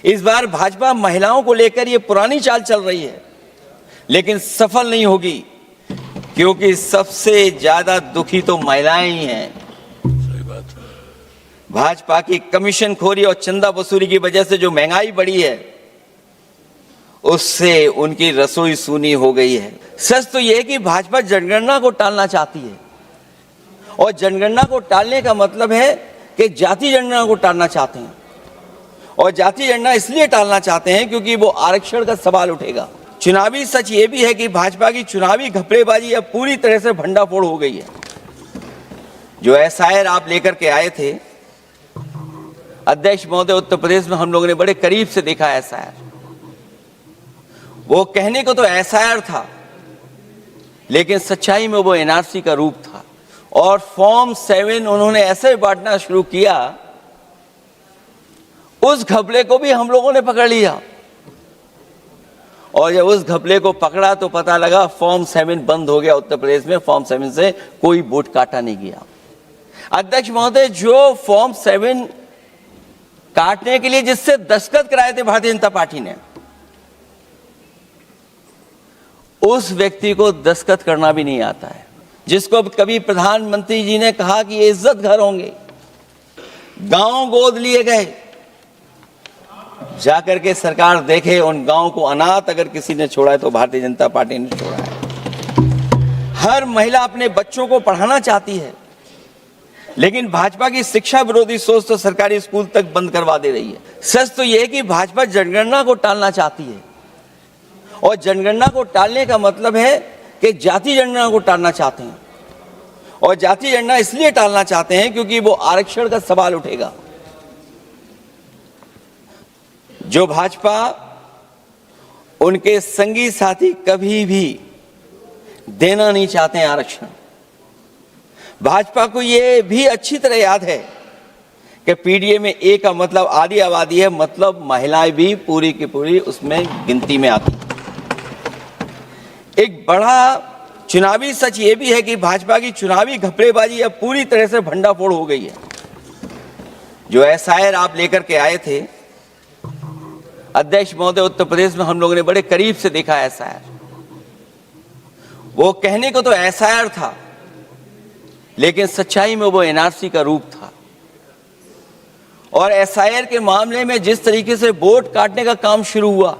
इस बार भाजपा महिलाओं को लेकर ये पुरानी चाल चल रही है, लेकिन सफल नहीं होगी, क्योंकि सबसे ज्यादा दुखी तो महिलाएं ही हैं। सही बात है। भाजपा की कमीशन खोरी और चंदा वसूली की वजह से जो महंगाई बढ़ी है, उससे उनकी रसोई सूनी हो गई है। सच तो यह है कि भाजपा जनगणना को टालना चाहती है, और जनगणना को टालने का मतलब है कि जाति जनगणना को टालना चाहते हैं। और जाति जनगणना इसलिए टालना चाहते हैं क्योंकि वो आरक्षण का सवाल उठेगा। चुनावी सच ये भी है कि भाजपा की चुनावी घपलेबाजी अब पूरी तरह से भंडाफोड़ हो गई है। जो एसआईआर आप लेकर के आए थे अध्यक्ष महोदय, उत्तर प्रदेश में हम लोगों ने बड़े करीब से देखा एसआईआर। वो कहने को तो एसआईआर था, लेकिन सच्चाई में वो एनआरसी का रूप था। और फॉर्म 7 उन्होंने ऐसे बांटना शुरू किया, उस घपले को भी हम लोगों ने पकड़ लिया। और जब उस घपले को पकड़ा तो पता लगा फॉर्म 7 बंद हो गया उत्तर प्रदेश में। फॉर्म 7 से कोई वोट काटा नहीं गया। अध्यक्ष महोदय, जो फॉर्म 7 काटने के लिए जिससे दस्तखत कराए थे भारतीय जनता पार्टी ने, उस व्यक्ति को दस्तखत करना भी नहीं आता है। जिसको कभी प्रधानमंत्री जी ने कहा कि ये इज्जत घर होंगे, गांव गोद लिए गए। जाकर के सरकार देखे उन गांव को अनाथ अगर किसी ने छोड़ा है तो भारतीय जनता पार्टी ने छोड़ा है। हर महिला अपने बच्चों को पढ़ाना चाहती है, लेकिन भाजपा की शिक्षा विरोधी सोच तो सरकारी स्कूल तक बंद करवा दे रही है। सच तो यह है कि भाजपा जनगणना को टालना चाहती है, और जनगणना को टालने का मतलब है कि जाति जनगणना को टालना चाहते हैं। और जाति जनगणना इसलिए टालना चाहते हैं क्योंकि वो आरक्षण का सवाल उठेगा। जो भाजपा उनके संगी साथी कभी भी देना नहीं चाहते हैं आरक्षण। भाजपा को ये भी अच्छी तरह याद है कि पीडीए में ए का मतलब आधी आबादी है, मतलब महिलाएं भी पूरी की पूरी उसमें गिनती में आती। एक बड़ा चुनावी सच ये भी है कि भाजपा की चुनावी घपलेबाजी अब पूरी तरह से भंडाफोड़ हो गई है। जो एसआईआर आप लेकर के आए थे अध्यक्ष महोदय, उत्तर प्रदेश में हम लोगों ने बड़े करीब से देखा एसआईआर। वो कहने को तो एसआईआर था, लेकिन सच्चाई में वो एनआरसी का रूप था। और एसआईआर के मामले में जिस तरीके से वोट काटने का काम शुरू हुआ,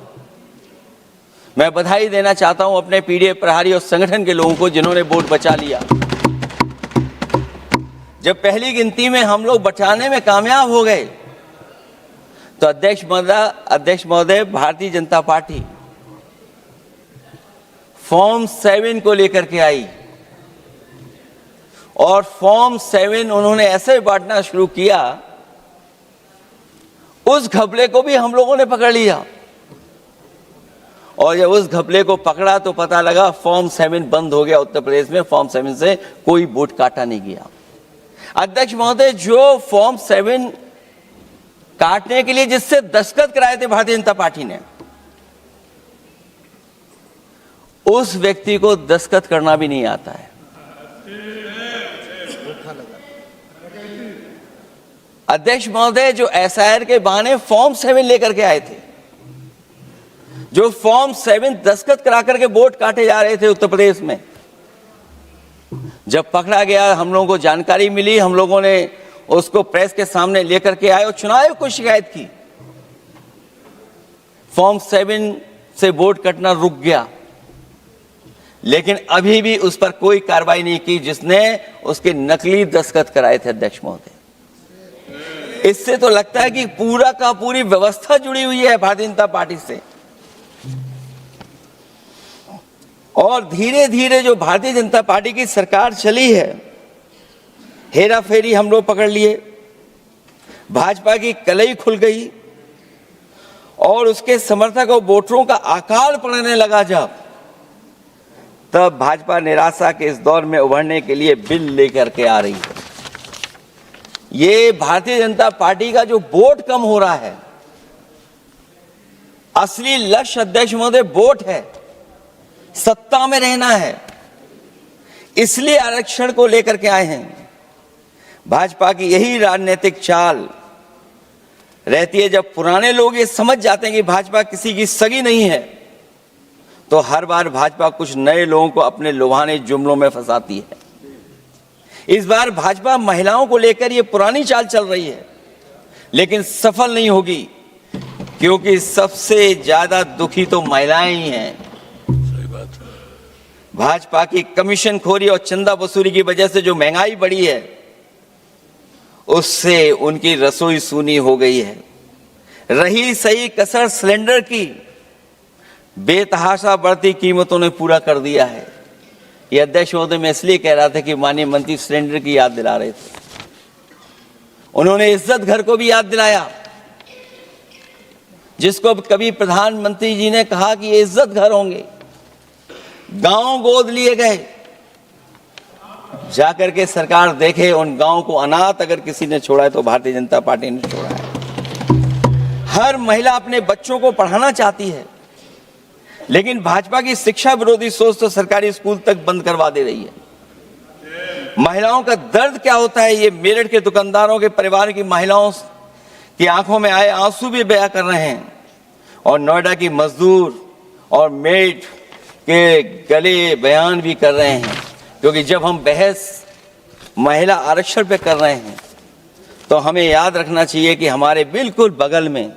मैं बधाई देना चाहता हूं अपने पीडीए प्रहारी और संगठन के लोगों को जिन्होंने वोट बचा लिया। जब पहली गिनती में हम लोग बचाने में कामयाब हो गए तो अध्यक्ष महोदय भारतीय जनता पार्टी फॉर्म 7 को लेकर के आई, और फॉर्म 7 उन्होंने ऐसे बांटना शुरू किया, उस घपले को भी हम लोगों ने पकड़ लिया। और जब उस घपले को पकड़ा तो पता लगा फॉर्म 7 बंद हो गया उत्तर प्रदेश में। फॉर्म 7 से कोई वोट काटा नहीं गया। अध्यक्ष महोदय, जो फॉर्म 7 काटने के लिए जिससे दस्तखत कराए थे भारतीय जनता पार्टी ने, उस व्यक्ति को दस्तखत करना भी नहीं आता है। अध्यक्ष महोदय, जो एसआईआर के बहाने फॉर्म 7 लेकर के आए थे, जो फॉर्म 7 दस्तखत करा करके वोट काटे जा रहे थे उत्तर प्रदेश में, जब पकड़ा गया, हम लोगों को जानकारी मिली, हम लोगों ने उसको प्रेस के सामने लेकर के आए और चुनाव आयोग को शिकायत की। फॉर्म 7 से वोट कटना रुक गया, लेकिन अभी भी उस पर कोई कार्रवाई नहीं की जिसने उसके नकली दस्तखत कराए थे। अध्यक्ष महोदय, इससे तो लगता है कि पूरा का पूरी व्यवस्था जुड़ी हुई है भारतीय जनता पार्टी से। और धीरे धीरे जो भारतीय जनता पार्टी की सरकार चली है, हेरा फेरी हम लोग पकड़ लिए, भाजपा की कलई खुल गई, और उसके समर्थक और वोटरों का आकार पड़ने लगा जब, तब भाजपा निराशा के इस दौर में उभरने के लिए बिल लेकर के आ रही है। ये भारतीय जनता पार्टी का जो वोट कम हो रहा है, असली लक्ष्य अध्यक्ष महोदय वोट है, सत्ता में रहना है, इसलिए आरक्षण को लेकर के आए हैं। भाजपा की यही राजनीतिक चाल रहती है। जब पुराने लोग ये समझ जाते हैं कि भाजपा किसी की सगी नहीं है, तो हर बार भाजपा कुछ नए लोगों को अपने लुभाने जुमलों में फंसाती है। इस बार भाजपा महिलाओं को लेकर ये पुरानी चाल चल रही है, लेकिन सफल नहीं होगी, क्योंकि सबसे ज्यादा दुखी तो महिलाएं ही हैं। सही बात है। भाजपा की कमीशन खोरी और चंदा वसूली की वजह से जो महंगाई बढ़ी है, उससे उनकी रसोई सूनी हो गई है। रही सही कसर सिलेंडर की, बेतहाशा बढ़ती कीमतों ने पूरा कर दिया है। यह अध्यक्ष महोदय मैं इसलिए कह रहा था कि माननीय मंत्री सिलेंडर की याद दिला रहे थे। उन्होंने इज्जत घर को भी याद दिलाया, जिसको कभी प्रधानमंत्री जी ने कहा कि ये इज्जत घर होंगे। गांव गोद लिए गए, जाकर के सरकार देखे उन गांव को अनाथ अगर किसी ने छोड़ा है तो भारतीय जनता पार्टी ने छोड़ा है। हर महिला अपने बच्चों को पढ़ाना चाहती है, लेकिन भाजपा की शिक्षा विरोधी सोच तो सरकारी स्कूल तक बंद करवा दे रही है। महिलाओं का दर्द क्या होता है, ये मेरठ के दुकानदारों के परिवार की महिलाओं की आंखों में आए आंसू भी बयां कर रहे हैं, और नोएडा की मजदूर और मेड के गले बयान भी कर रहे हैं। क्योंकि जब हम बहस महिला आरक्षण पे कर रहे हैं, तो हमें याद रखना चाहिए कि हमारे बिल्कुल बगल में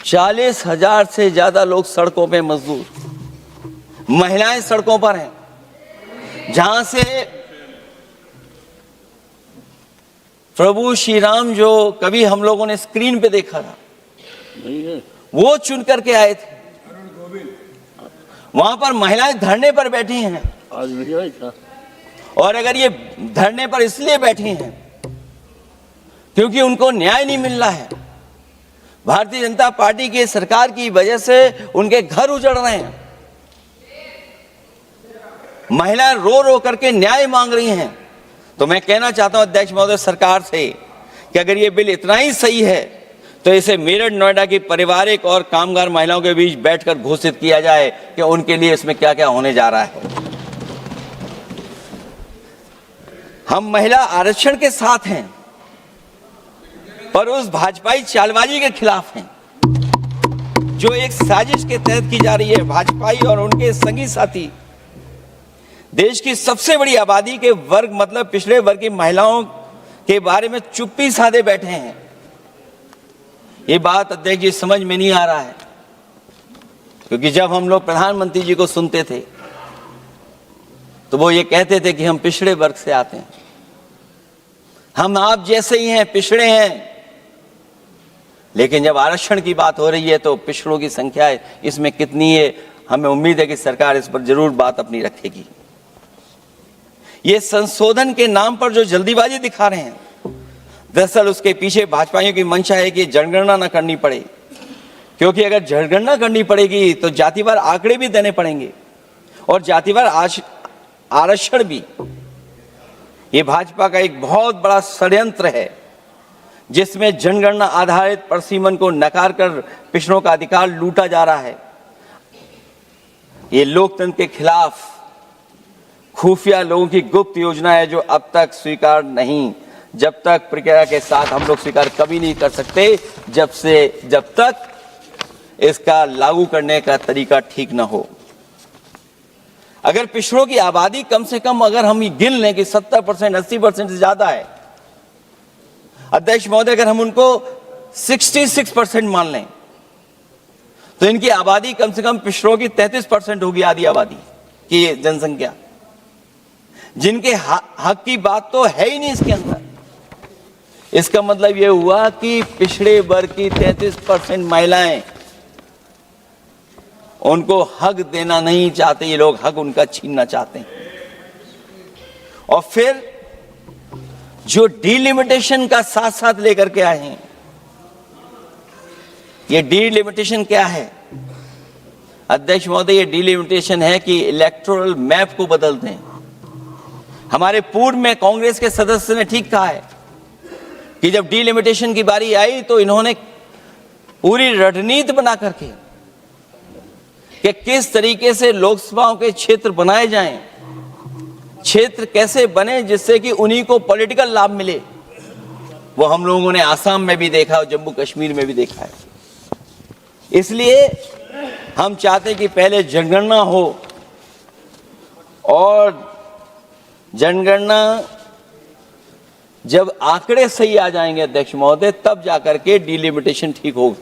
40,000 से ज्यादा लोग सड़कों पे मजदूर, महिलाएं सड़कों पर हैं, जहां से प्रभु श्री राम जो कभी हम लोगों ने स्क्रीन पे देखा था, वो चुन करके आए थे। वहां पर महिलाएं धरने पर बैठी हैं। आज नहीं आई था। और अगर ये धरने पर इसलिए बैठी हैं क्योंकि उनको न्याय नहीं मिल रहा है, भारतीय जनता पार्टी की सरकार की वजह से उनके घर उजड़ रहे हैं, महिलाएं रो रो करके न्याय मांग रही हैं, तो मैं कहना चाहता हूं अध्यक्ष महोदय सरकार से कि अगर ये बिल इतना ही सही है तो इसे मेरठ नोएडा की पारिवारिक और कामगार महिलाओं के बीच बैठकर घोषित किया जाए कि उनके लिए इसमें क्या क्या होने जा रहा है। हम महिला आरक्षण के साथ हैं, पर उस भाजपाई चालबाजी के खिलाफ हैं जो एक साजिश के तहत की जा रही है। भाजपाई और उनके संगी साथी देश की सबसे बड़ी आबादी के वर्ग मतलब पिछड़े वर्ग की महिलाओं के बारे में चुप्पी साधे बैठे हैं। ये बात अध्यक्ष जी समझ में नहीं आ रहा है, क्योंकि जब हम लोग प्रधानमंत्री जी को सुनते थे तो वो ये कहते थे कि हम पिछड़े वर्ग से आते हैं, हम आप जैसे ही हैं, पिछड़े हैं। लेकिन जब आरक्षण की बात हो रही है तो पिछड़ों की संख्या इसमें कितनी है, हमें उम्मीद है कि सरकार इस पर जरूर बात अपनी रखेगी। ये संशोधन के नाम पर जो जल्दीबाजी दिखा रहे हैं, दरअसल उसके पीछे भाजपाइयों की मंशा है कि जनगणना न करनी पड़े, क्योंकि अगर जनगणना करनी पड़ेगी तो जातिवार आंकड़े भी देने पड़ेंगे और जातिवार आरक्षण भी। ये भाजपा का एक बहुत बड़ा षड्यंत्र है, जिसमें जनगणना आधारित परसीमन को नकार कर पिछड़ों का अधिकार लूटा जा रहा है। ये लोकतंत्र के खिलाफ खुफिया लोगों की गुप्त योजना है, जो अब तक स्वीकार नहीं, जब तक प्रक्रिया के साथ हम लोग स्वीकार कभी नहीं कर सकते, जब तक इसका लागू करने का तरीका ठीक ना हो। अगर पिछड़ों की आबादी कम से कम अगर हम गिन लें कि 70%, 80% से ज्यादा है, अध्यक्ष महोदय अगर हम उनको 66% मान लें तो इनकी आबादी कम से कम पिछड़ों की 33% होगी, आधी आबादी की जनसंख्या, जिनके हक की बात तो है ही नहीं इसके अंदर। इसका मतलब यह हुआ कि पिछड़े वर्ग की 33% महिलाएं, उनको हक देना नहीं चाहते ये लोग, हक उनका छीनना चाहते हैं। और फिर जो डिलिमिटेशन का साथ साथ लेकर के आए हैं, ये डिलिमिटेशन क्या है अध्यक्ष महोदय? ये डिलिमिटेशन है कि इलेक्टोरल मैप को बदल दें। हमारे पूर्व में कांग्रेस के सदस्य ने ठीक कहा है कि जब डिलिमिटेशन की बारी आई तो इन्होंने पूरी रणनीति बना करके कि किस तरीके से लोकसभाओं के क्षेत्र बनाए जाएं, क्षेत्र कैसे बने जिससे कि उन्हीं को पॉलिटिकल लाभ मिले। वो हम लोगों ने आसाम में भी देखा और जम्मू कश्मीर में भी देखा है। इसलिए हम चाहते हैं कि पहले जनगणना हो और जनगणना जब आंकड़े सही आ जाएंगे अध्यक्ष महोदय, तब जाकर के डिलिमिटेशन ठीक होगा।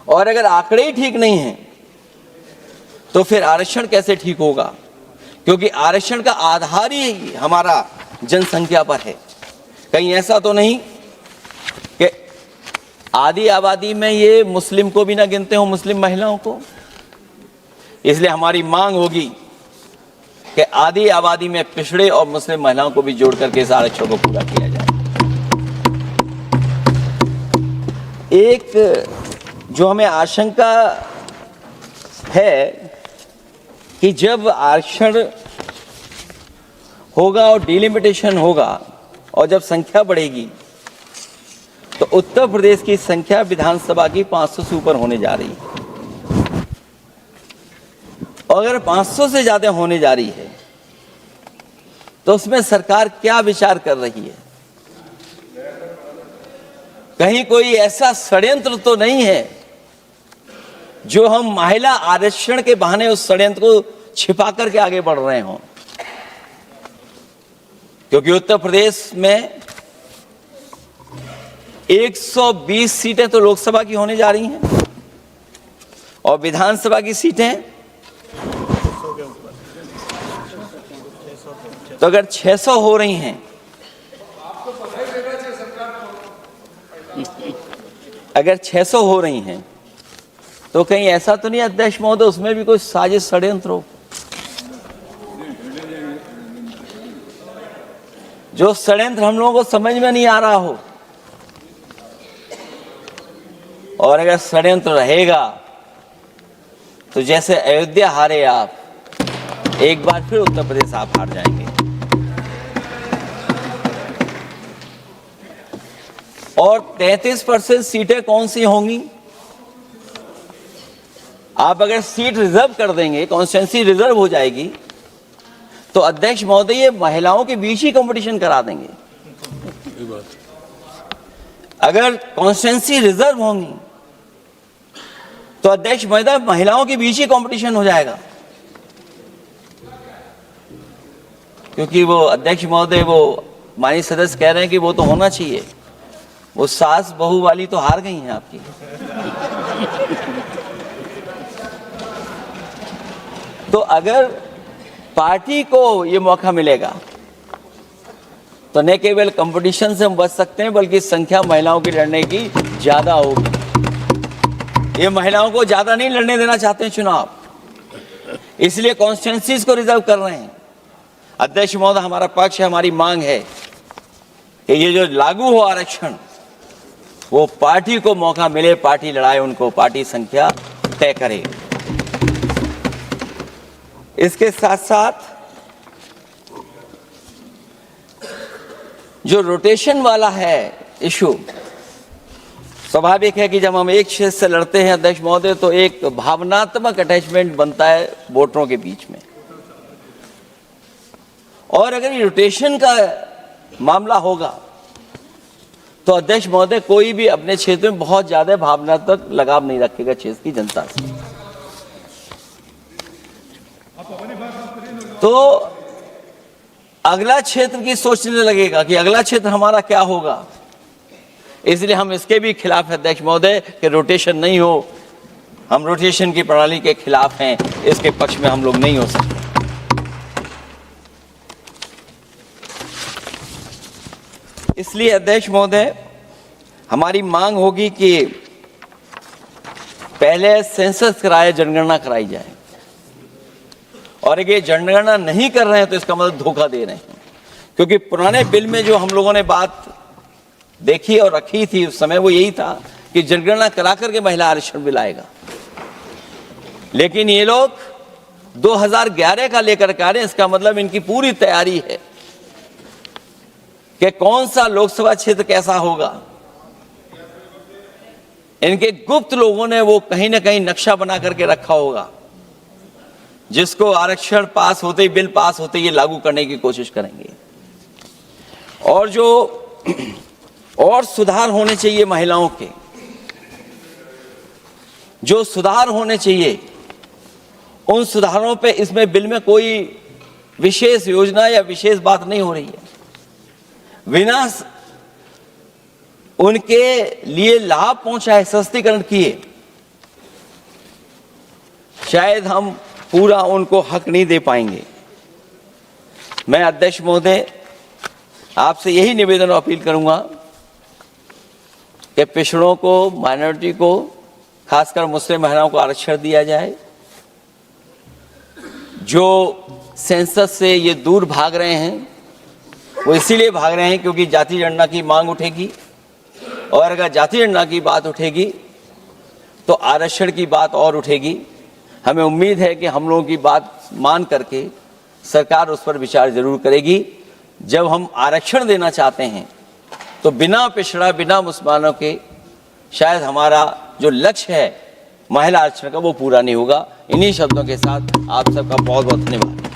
और अगर आंकड़े ही ठीक नहीं हैं तो फिर आरक्षण कैसे ठीक होगा? क्योंकि आरक्षण का आधार ही हमारा जनसंख्या पर है। कहीं ऐसा तो नहीं कि आधी आबादी में ये मुस्लिम को भी ना गिनते हो, मुस्लिम महिलाओं को। इसलिए हमारी मांग होगी कि आधी आबादी में पिछड़े और मुस्लिम महिलाओं को भी जोड़ करके इस आरक्षण को पूरा किया जाए। एक जो हमें आशंका है कि जब आरक्षण होगा और डिलिमिटेशन होगा और जब संख्या बढ़ेगी तो उत्तर प्रदेश की संख्या विधानसभा की 500 से ऊपर होने जा रही है। और अगर 500 से ज्यादा होने जा रही है तो उसमें सरकार क्या विचार कर रही है? कहीं कोई ऐसा षड्यंत्र तो नहीं है जो हम महिला आरक्षण के बहाने उस षड्यंत्र को छिपा करके आगे बढ़ रहे हों? क्योंकि उत्तर प्रदेश में 120 सीटें तो लोकसभा की होने जा रही हैं और विधानसभा की सीटें तो अगर 600 हो रही हैं, अगर 600 हो रही हैं तो कहीं ऐसा तो नहीं अध्यक्ष महोदय उसमें भी कोई साजिश षड्यंत्र हो? जो षड्यंत्र हम लोगों को समझ में नहीं आ रहा हो। और अगर षड्यंत्र रहेगा तो जैसे अयोध्या हारे आप, एक बार फिर उत्तर प्रदेश आप हार जाएंगे। और 33% सीटें कौन सी होंगी? आप अगर सीट रिजर्व कर देंगे, कॉन्स्टिट्यूंसी रिजर्व हो जाएगी, तो अध्यक्ष महोदय ये महिलाओं के बीच ही कंपटीशन करा देंगे। अगर कॉन्स्टिट्यूंसी रिजर्व होंगी तो अध्यक्ष महोदय महिलाओं के बीच ही कंपटीशन हो जाएगा। क्योंकि वो अध्यक्ष महोदय वो माननीय सदस्य कह रहे हैं कि वो तो होना चाहिए, वो सास बहू वाली तो हार गई हैं आपकी। तो अगर पार्टी को ये मौका मिलेगा तो न केवल कंपटीशन से हम बच सकते हैं बल्कि संख्या महिलाओं की लड़ने की ज्यादा होगी। ये महिलाओं को ज्यादा नहीं लड़ने देना चाहते हैं चुनाव, इसलिए कॉन्स्टिट्यूंसीज को रिजर्व कर रहे हैं। अध्यक्ष महोदय हमारा पक्ष है, हमारी मांग है कि ये जो लागू हो आरक्षण वो पार्टी को मौका मिले, पार्टी लड़ाए उनको, पार्टी संख्या तय करे। इसके साथ साथ जो रोटेशन वाला है इशू, स्वाभाविक है कि जब हम एक क्षेत्र से लड़ते हैं अध्यक्ष महोदय तो एक भावनात्मक अटैचमेंट बनता है वोटरों के बीच में। और अगर ये रोटेशन का मामला होगा तो अध्यक्ष महोदय कोई भी अपने क्षेत्र में बहुत ज्यादा भावनात्मक लगाव नहीं रखेगा क्षेत्र की जनता से। तो अगला क्षेत्र की सोचने लगेगा कि अगला क्षेत्र हमारा क्या होगा। इसलिए हम इसके भी खिलाफ है अध्यक्ष महोदय कि रोटेशन नहीं हो। हम रोटेशन की प्रणाली के खिलाफ हैं, इसके पक्ष में हम लोग नहीं हो सकते। इसलिए अध्यक्ष महोदय हमारी मांग होगी कि पहले सेंसस कराए, जनगणना कराई जाए। और अगर ये जनगणना नहीं कर रहे हैं तो इसका मतलब धोखा दे रहे हैं। क्योंकि पुराने बिल में जो हम लोगों ने बात देखी और रखी थी उस समय वो यही था कि जनगणना करा करके महिला आरक्षण बिल आएगा। लेकिन ये लोग 2011 का लेकर के आ रहे हैं। इसका मतलब इनकी पूरी तैयारी है कि कौन सा लोकसभा क्षेत्र कैसा होगा। इनके गुप्त लोगों ने वो कहीं ना कहीं नक्शा बना करके रखा होगा, जिसको आरक्षण पास होते ही, बिल पास होते ही लागू करने की कोशिश करेंगे। और जो और सुधार होने चाहिए महिलाओं के, जो सुधार होने चाहिए उन सुधारों पे इसमें बिल में कोई विशेष योजना या विशेष बात नहीं हो रही है। बिना उनके लिए लाभ पहुंचाए, सशक्तिकरण किए, शायद हम पूरा उनको हक नहीं दे पाएंगे। मैं अध्यक्ष महोदय आपसे यही निवेदन और अपील करूंगा कि पिछड़ों को, माइनॉरिटी को, खासकर मुस्लिम महिलाओं को आरक्षण दिया जाए। जो सेंसस से ये दूर भाग रहे हैं वो इसीलिए भाग रहे हैं क्योंकि जाति जनगणना की मांग उठेगी, और अगर जाति जनगणना की बात उठेगी तो आरक्षण की बात और उठेगी। हमें उम्मीद है कि हम लोगों की बात मान करके सरकार उस पर विचार जरूर करेगी। जब हम आरक्षण देना चाहते हैं तो बिना पिछड़ा, बिना मुसलमानों के शायद हमारा जो लक्ष्य है महिला आरक्षण का वो पूरा नहीं होगा। इन्हीं शब्दों के साथ आप सबका बहुत बहुत धन्यवाद।